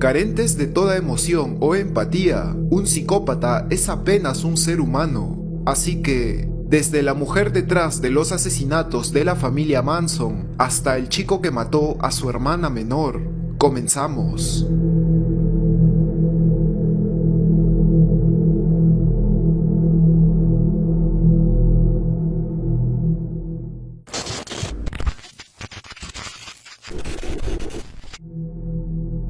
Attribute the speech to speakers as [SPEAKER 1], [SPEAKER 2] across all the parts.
[SPEAKER 1] Carentes de toda emoción o empatía, un psicópata es apenas un ser humano. Así que, desde la mujer detrás de los asesinatos de la familia Manson hasta el chico que mató a su hermana menor, comenzamos.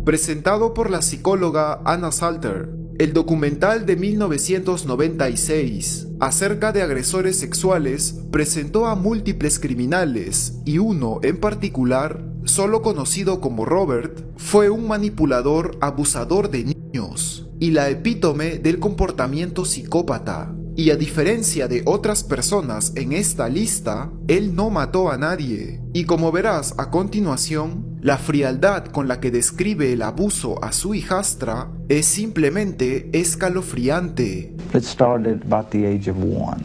[SPEAKER 1] Presentado por la psicóloga Anna Salter, el documental de 1996 acerca de agresores sexuales presentó a múltiples criminales y uno en particular, solo conocido como Robert, fue un manipulador abusador de niños y la epítome del comportamiento psicópata. Y a diferencia de otras personas en esta lista, él no mató a nadie. Y como verás a continuación, la frialdad con la que describe el abuso a su hijastra es simplemente escalofriante.
[SPEAKER 2] It started about the age of 1.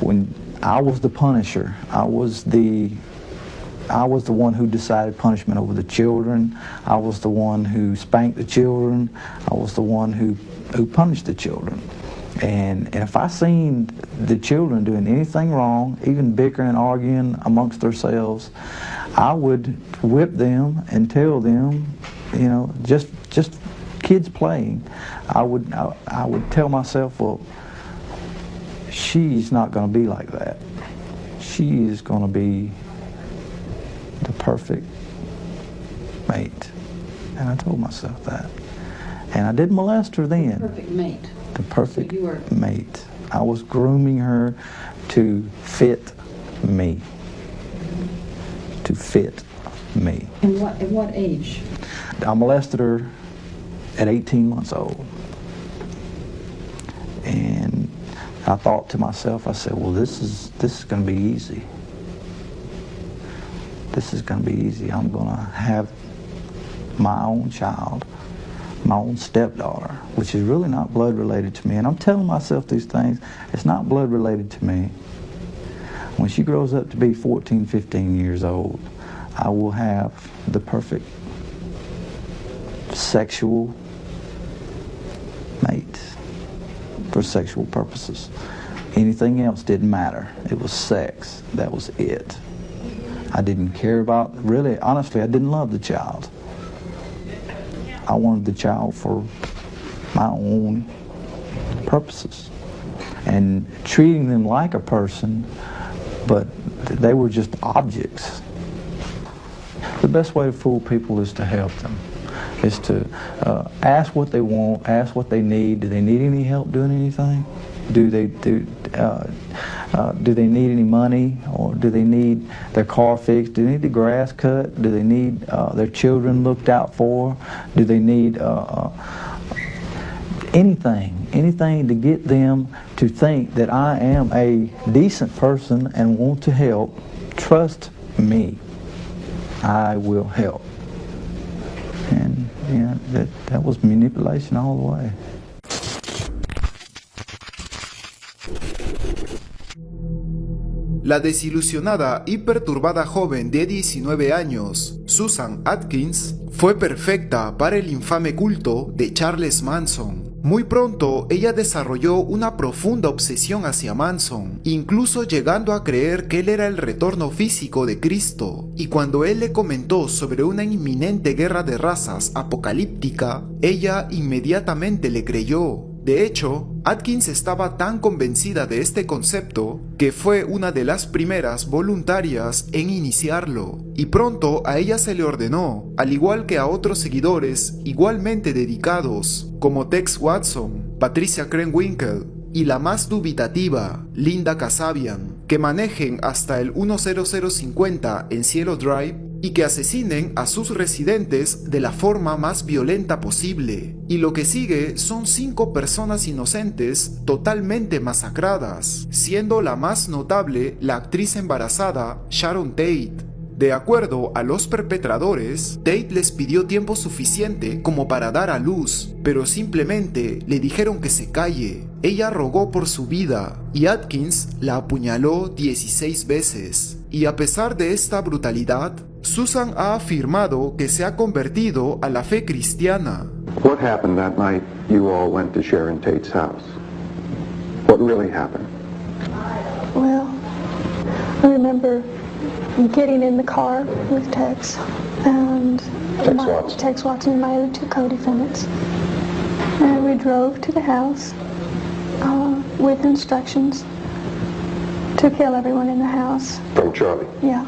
[SPEAKER 2] When I was the punisher, I was the one who decided punishment over the children. I was the one who spanked the children. I was the one who punished the children. And if I seen the children doing anything wrong, even bickering, arguing amongst themselves, I would whip them and tell them, you know, just kids playing. I would tell myself, well, she's not going to be like that. She is going to be the perfect mate. And I told myself that. And I didn't molest her then.
[SPEAKER 3] Perfect mate.
[SPEAKER 2] The perfect mate. I was grooming her to fit me. To fit me.
[SPEAKER 3] At what age?
[SPEAKER 2] I molested her at 18 months old. And I thought to myself, I said, well, this is going to be easy. This is going to be easy. I'm going to have my own child, my own stepdaughter, which is really not blood related to me. And I'm telling myself these things, it's not blood related to me. When she grows up to be 14, 15 years old, I will have the perfect sexual mate for sexual purposes. Anything else didn't matter. It was sex. That was it. I didn't care about, really, honestly, I didn't love the child. I wanted the child for my own purposes. And treating them like a person, but they were just objects. The best way to fool people is to help them. Is to ask what they want, ask what they need. Do they need any help doing anything? Do they need any money, or do they need their car fixed? Do they need the grass cut? Do they need their children looked out for? Do they need anything to get them to think that I am a decent person and want to help? Trust me, I will help. And yeah, that was manipulation all the way.
[SPEAKER 1] La desilusionada y perturbada joven de 19 años, Susan Atkins, fue perfecta para el infame culto de Charles Manson. Muy pronto, ella desarrolló una profunda obsesión hacia Manson, incluso llegando a creer que él era el retorno físico de Cristo. Y cuando él le comentó sobre una inminente guerra de razas apocalíptica, ella inmediatamente le creyó. De hecho, Atkins estaba tan convencida de este concepto que fue una de las primeras voluntarias en iniciarlo, y pronto a ella se le ordenó, al igual que a otros seguidores igualmente dedicados, como Tex Watson, Patricia Krenwinkel y la más dubitativa, Linda Kasabian, que manejen hasta el 10050 en Cielo Drive y que asesinen a sus residentes de la forma más violenta posible. Y lo que sigue son 5 personas inocentes totalmente masacradas, siendo la más notable la actriz embarazada Sharon Tate. De acuerdo a los perpetradores, Tate les pidió tiempo suficiente como para dar a luz, pero simplemente le dijeron que se calle. ella rogó por su vida y Atkins la apuñaló 16 veces. Y a pesar de esta brutalidad, Susan ha afirmado que se ha convertido a la fe cristiana.
[SPEAKER 3] What happened that night you all went to Sharon Tate's house? What really happened?
[SPEAKER 4] Well, I remember getting in the car with Tex and Tex Watson and my other two co-defendants. And we drove to the house with instructions to kill everyone in the house.
[SPEAKER 3] From Charlie?
[SPEAKER 4] Yeah.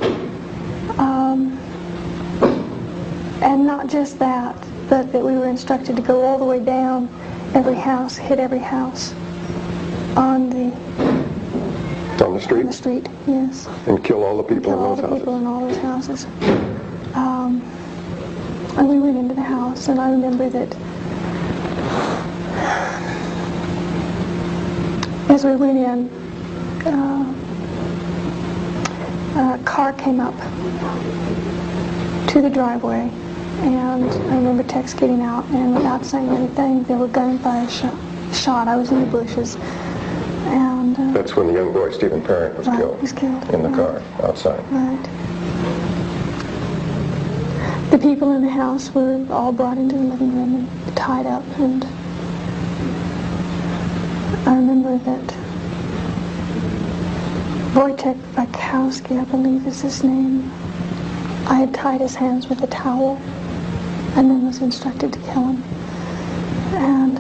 [SPEAKER 4] And not just that, but that we were instructed to go all the way down every house, hit every house on the
[SPEAKER 3] street?
[SPEAKER 4] On the street, yes.
[SPEAKER 3] And kill all the people in those houses?
[SPEAKER 4] Kill all the people in all those houses. And we went into the house, and I remember that as we went in, a car came up to the driveway, and I remember Tex getting out, and without saying anything, there were gunfire shot. I was in the bushes, and
[SPEAKER 3] that's when the young boy Stephen Parent was killed.
[SPEAKER 4] He was killed
[SPEAKER 3] in the car outside.
[SPEAKER 4] Right. The people in the house were all brought into the living room and tied up, and I remember that Wojtek Bakowski, I believe is his name, I had tied his hands with a towel and then was instructed to kill him. And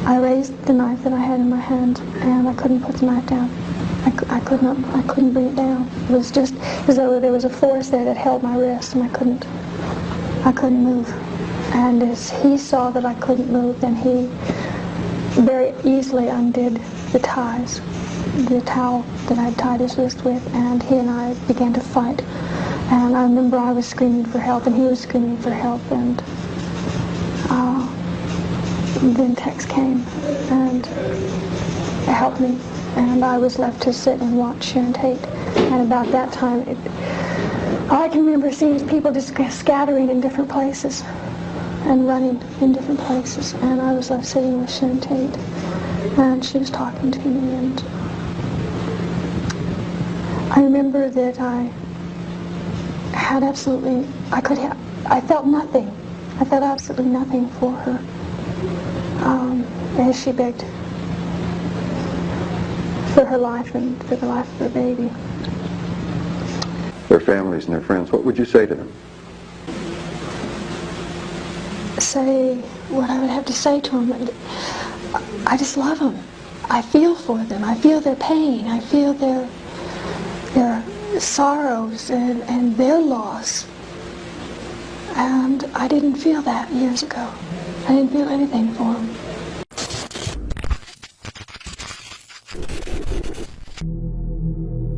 [SPEAKER 4] I raised the knife that I had in my hand, and I couldn't put the knife down. I couldn't bring it down. It was just as though there was a force there that held my wrist, and I couldn't move. And as he saw that I couldn't move, then he very easily undid the ties, the towel that I'd tied his wrist with, and he and I began to fight. And I remember I was screaming for help, and he was screaming for help, and then Tex came and helped me, and I was left to sit and watch Sharon Tate. And about that time, all I can remember seeing people just scattering in different places and running in different places, and I was left sitting with Sharon Tate, and she was talking to me, and I remember that I had absolutely, I felt nothing. I felt absolutely nothing for her as she begged for her life and for the life of her baby.
[SPEAKER 3] Their families and their friends, what would you say to them?
[SPEAKER 4] Say what I would have to say to them. I just love them. I feel for them. I feel their pain. I feel their sorrows and their loss. And I didn't feel that years ago. I didn't feel anything for them.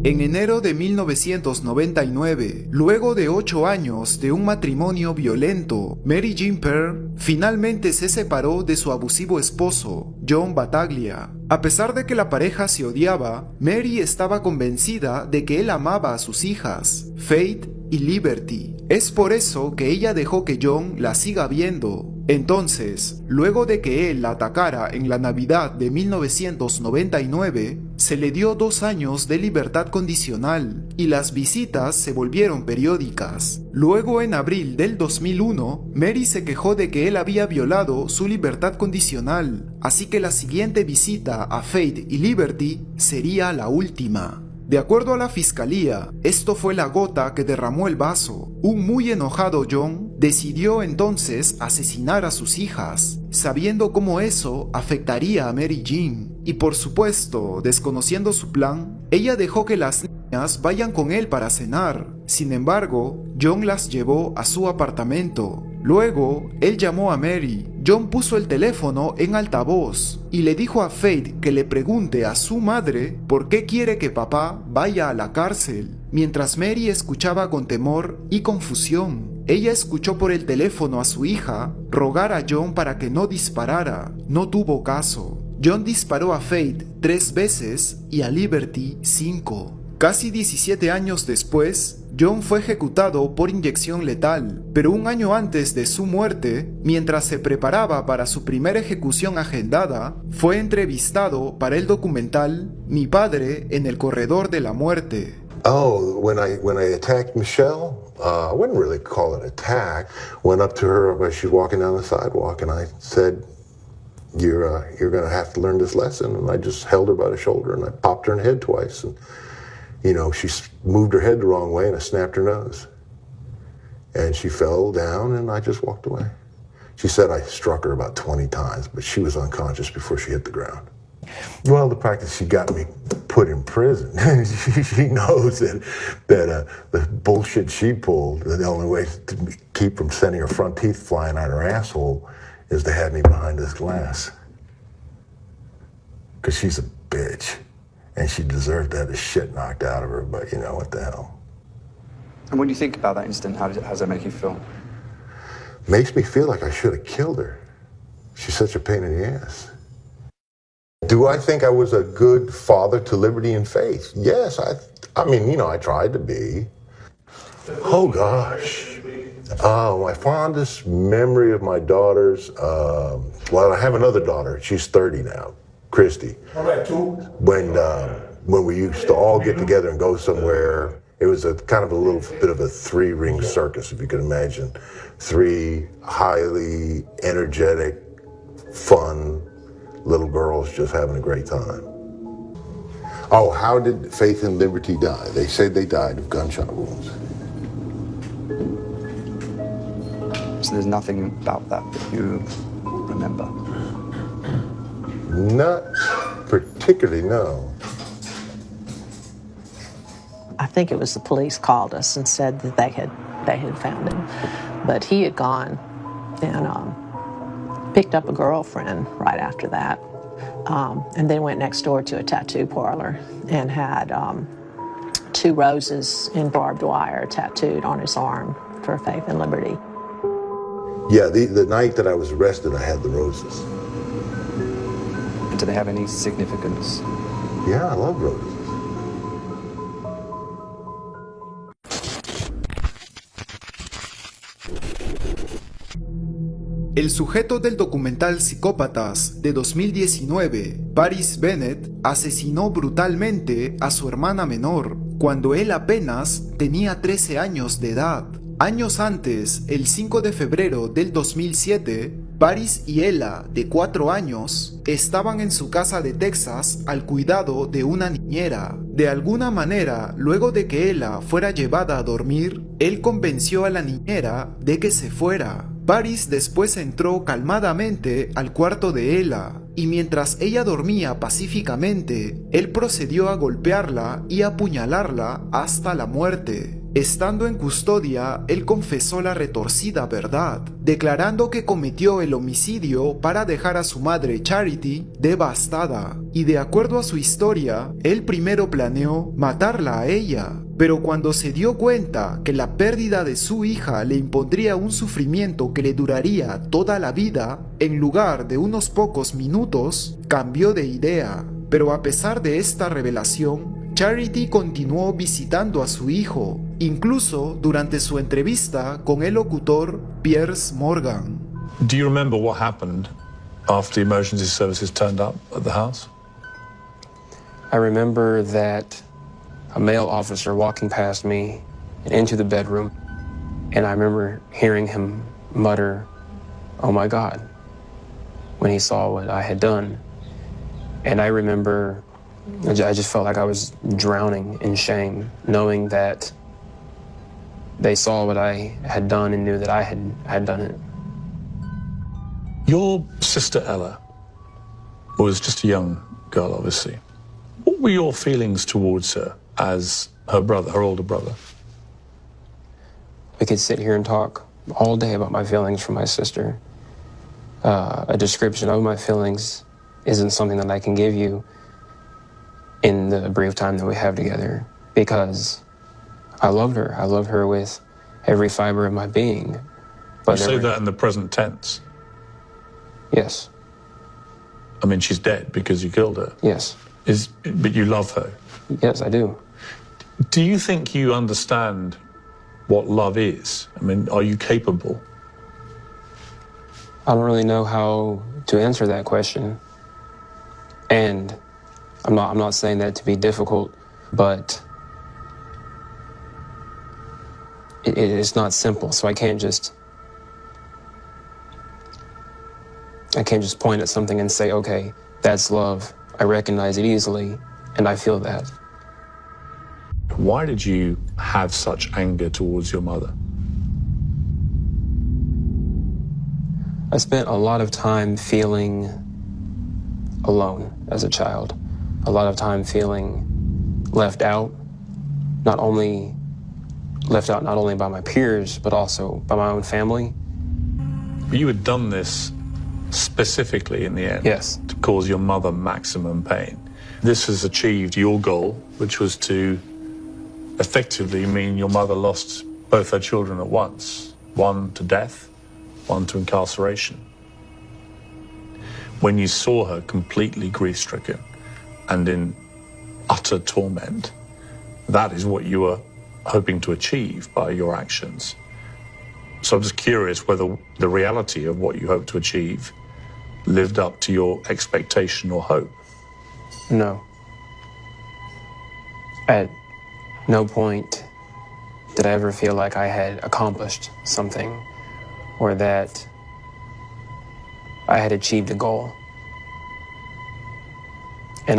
[SPEAKER 1] En enero de 1999, luego de 8 años de un matrimonio violento, Mary Jean Pearl finalmente se separó de su abusivo esposo, John Battaglia. A pesar de que la pareja se odiaba, Mary estaba convencida de que él amaba a sus hijas, Faith y Liberty. Es por eso que ella dejó que John la siga viendo. Entonces, luego de que él la atacara en la Navidad de 1999, se le dio 2 años de libertad condicional y las visitas se volvieron periódicas. Luego, en abril del 2001, Mary se quejó de que él había violado su libertad condicional, así que la siguiente visita a Faith y Liberty sería la última. De acuerdo a la fiscalía, esto fue la gota que derramó el vaso. Un muy enojado John decidió entonces asesinar a sus hijas, sabiendo cómo eso afectaría a Mary Jean. Y por supuesto, desconociendo su plan, ella dejó que las niñas vayan con él para cenar. Sin embargo, John las llevó a su apartamento. Luego, él llamó a Mary. John puso el teléfono en altavoz y le dijo a Faith que le pregunte a su madre por qué quiere que papá vaya a la cárcel. Mientras Mary escuchaba con temor y confusión, ella escuchó por el teléfono a su hija rogar a John para que no disparara. No tuvo caso. John disparó a Faith 3 veces y a Liberty 5. Casi 17 años después, John fue ejecutado por inyección letal, pero un año antes de su muerte, mientras se preparaba para su primera ejecución agendada, fue entrevistado para el documental Mi padre en el corredor de la muerte.
[SPEAKER 5] Oh, when I attacked Michelle, I wouldn't really call it attack. Went up to her as she's walking down the sidewalk, and I said, "You're going to have to learn this lesson." And I just held her by the shoulder and I popped her in the head twice. And she moved her head the wrong way, and I snapped her nose. And she fell down, and I just walked away. She said I struck her about 20 times, but she was unconscious before she hit the ground. Well, the practice she got me put in prison. She knows that the bullshit she pulled, the only way to keep from sending her front teeth flying out her asshole is to have me behind this glass. Because she's a bitch. And she deserved to have the shit knocked out of her, but what the hell.
[SPEAKER 6] And what do you think about that incident? How does that make you feel?
[SPEAKER 5] Makes me feel like I should have killed her. She's such a pain in the ass. Do I think I was a good father to liberty and faith? Yes, I mean, I tried to be. Oh, gosh. My fondest memory of my daughters, well, I have another daughter. She's 30 now, Christy.
[SPEAKER 7] All right, two.
[SPEAKER 5] When we used to all get together and go somewhere, it was a kind of a little bit of a three-ring circus, if you can imagine. Three highly energetic, fun little girls just having a great time. Oh, how did Faith and Liberty die? They said they died of gunshot wounds.
[SPEAKER 6] So there's nothing about that you remember?
[SPEAKER 5] Not particularly, no.
[SPEAKER 8] I think it was the police called us and said that they had found him. But he had gone and picked up a girlfriend right after that. And then went next door to a tattoo parlor and had 2 roses in barbed wire tattooed on his arm for Faith and Liberty.
[SPEAKER 5] Yeah, the night that I was arrested, I had the roses.
[SPEAKER 6] And do they have any significance?
[SPEAKER 5] Yeah, I love roses.
[SPEAKER 1] El sujeto del documental Psicópatas de 2019, Paris Bennett, asesinó brutalmente a su hermana menor cuando él apenas tenía 13 años de edad. Años antes, el 5 de febrero del 2007, Paris y Ella, de 4 años, estaban en su casa de Texas al cuidado de una niñera. De alguna manera, luego de que Ella fuera llevada a dormir, él convenció a la niñera de que se fuera. Paris después entró calmadamente al cuarto de Ella, y mientras ella dormía pacíficamente, él procedió a golpearla y apuñalarla hasta la muerte. Estando en custodia, él confesó la retorcida verdad, declarando que cometió el homicidio para dejar a su madre Charity devastada, y de acuerdo a su historia, él primero planeó matarla a ella, pero cuando se dio cuenta que la pérdida de su hija le impondría un sufrimiento que le duraría toda la vida, en lugar de unos pocos minutos, cambió de idea. Pero a pesar de esta revelación, Charity continuó visitando a su hijo, incluso durante su entrevista con el locutor Piers Morgan.
[SPEAKER 7] Do you remember what happened after the emergency services turned up at the house?
[SPEAKER 9] I remember that a male officer walking past me and into the bedroom, and I remember hearing him mutter, "Oh my God," when he saw what I had done. And I remember I just felt like I was drowning in shame, knowing that they saw what I had done and knew that I had done it.
[SPEAKER 7] Your sister Ella was just a young girl, obviously. What were your feelings towards her as her brother, her older brother?
[SPEAKER 9] We could sit here and talk all day about my feelings for my sister. A description of my feelings isn't something that I can give you in the brief time that we have together, because I loved her. I loved her with every fiber of my being.
[SPEAKER 7] But you say that in the present tense?
[SPEAKER 9] Yes.
[SPEAKER 7] I mean, she's dead because you killed her?
[SPEAKER 9] Yes.
[SPEAKER 7] But you love her?
[SPEAKER 9] Yes, I do.
[SPEAKER 7] Do you think you understand what love is? I mean, are you capable?
[SPEAKER 9] I don't really know how to answer that question. And I'm not saying that to be difficult, but it's not simple, so I can't just point at something and say, okay, that's love. I recognize it easily, and I feel that.
[SPEAKER 7] Why did you have such anger towards your mother?
[SPEAKER 9] I spent a lot of time feeling alone as a child, a lot of time feeling left out, not only by my peers, but also by my own family.
[SPEAKER 7] But you had done this specifically in the end,
[SPEAKER 9] yes,
[SPEAKER 7] to cause your mother maximum pain. This has achieved your goal, which was to effectively mean your mother lost both her children at once, one to death, one to incarceration. When you saw her completely grief-stricken and in utter torment, that is what you were hoping to achieve by your actions. So I'm just curious whether the reality of what you hoped to achieve lived up to your expectation or hope.
[SPEAKER 9] No. At no point did I ever feel like I had accomplished something or that I had achieved a goal. And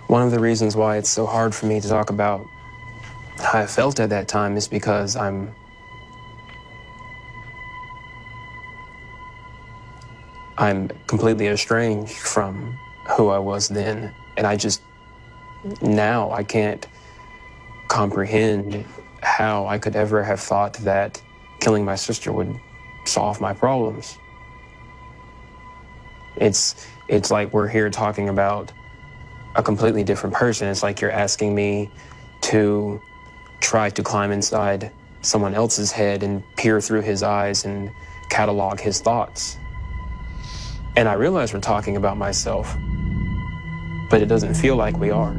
[SPEAKER 9] one of the reasons why it's so hard for me to talk about how I felt at that time is because I'm completely estranged from who I was then. And now I can't comprehend how I could ever have thought that killing my sister would solve my problems. It's like we're here talking about a completely different person. It's like you're asking me to try to climb inside someone else's head and peer through his eyes and catalog his thoughts. And I realize we're talking about myself, but it doesn't feel like we are.